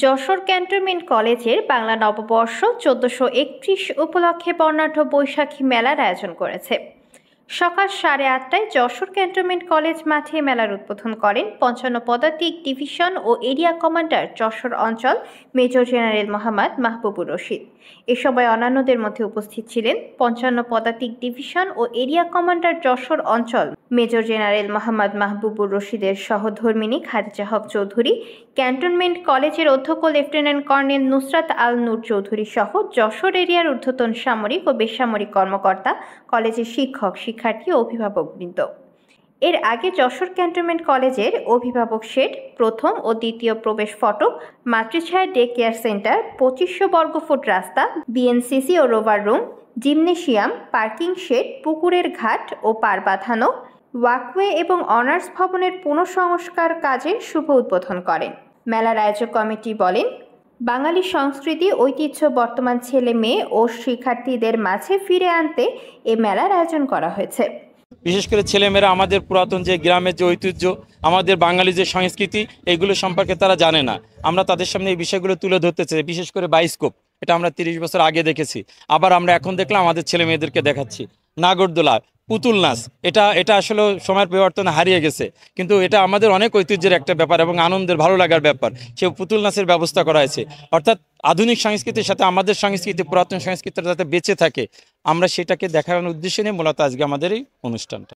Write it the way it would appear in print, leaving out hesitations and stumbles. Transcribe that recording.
Jessore cantonment কলেজের বাংলা নববর্ষ ১৪৩১ উপলক্ষে বর্ণাঢ্য বৈশাখী মেলার আয়োজন করেছে। সকাল 8:30টায় যশোর ক্যান্টনমেন্ট কলেজ মাঠে মেলার উদ্বোধন করেন ৫৫ পদাতিক ডিভিশন ও এরিয়া কমান্ডার যশোর অঞ্চল মেজর জেনারেল মোহাম্মদ মাহবুবুর রশিদ। এ সময় অন্যান্যদের মধ্যে উপস্থিত ছিলেন ৫৫ পদাতিক ডিভিশন ও এরিয়া কমান্ডার যশোর অঞ্চল মেজর জেনারেল মোহাম্মদ মাহবুবুর রশিদের সহধর্মিণী খাদিজা হক চৌধুরী, ক্যান্টনমেন্ট কলেজের অধ্যক্ষ লেফটেন্যান্ট কর্নেল নুসরাত আল নূর চৌধুরী সহ যশোর এরিয়ার ঊর্ধ্বতন সামরিক ও বেসামরিক কর্মকর্তা, কলেজের শিক্ষক, শিক্ষার্থী ও অভিভাবকবৃন্দ। এর আগে যশোর ক্যান্টনমেন্ট কলেজের অভিভাবক শেড, প্রথম ও দ্বিতীয় প্রবেশ ফটক, মাতৃছায়া ডে কেয়ার সেন্টার, ২৫০০ বর্গফুট রাস্তা, বিএনসিসি ও rover room, gymnasium, parking shed, পুকুরের ঘাট ও পার বাঁধানো, ওয়াকওয়ে এবং অনার্স ভবনের পুনঃসংস্কার কাজের শুভ উদ্বোধন করেন। মেলার আয়োজক কমিটি বলেন, বাঙালি সংস্কৃতি ঐতিহ্য বর্তমান ছেলে মেয়ে ও শিক্ষার্থীদের মাঝে ফিরে আনতে এ মেলার আয়োজন করা হয়েছে। বিশেষ করে ছেলেমেয়েরা আমাদের পুরাতন যে গ্রামের যে ঐতিহ্য, আমাদের বাঙালি যে সংস্কৃতি, এগুলো সম্পর্কে তারা জানে না। আমরা তাদের সামনে এই বিষয়গুলো তুলে ধরতে চাই। বিশেষ করে বায়োস্কোপ, এটা আমরা ৩০ বছর আগে দেখেছি, আবার আমরা এখন দেখলাম আমাদের ছেলে মেয়েদেরকে দেখাচ্ছি। নাগরদোলা, পুতুল নাচ, এটা আসলে সময়ের পরিবর্তনে হারিয়ে গেছে, কিন্তু এটা আমাদের অনেক ঐতিহ্যের একটা ব্যাপার এবং আনন্দের, ভালো লাগার ব্যাপার। সে পুতুল নাচের ব্যবস্থা করা হয়েছে, অর্থাৎ আধুনিক সংস্কৃতির সাথে আমাদের সংস্কৃতি, পুরাতন সংস্কৃতিটা যাতে বেঁচে থাকে, আমরা সেটাকে দেখানোর উদ্দেশ্যে নিয়ে মূলত আজকে আমাদের এই অনুষ্ঠানটা।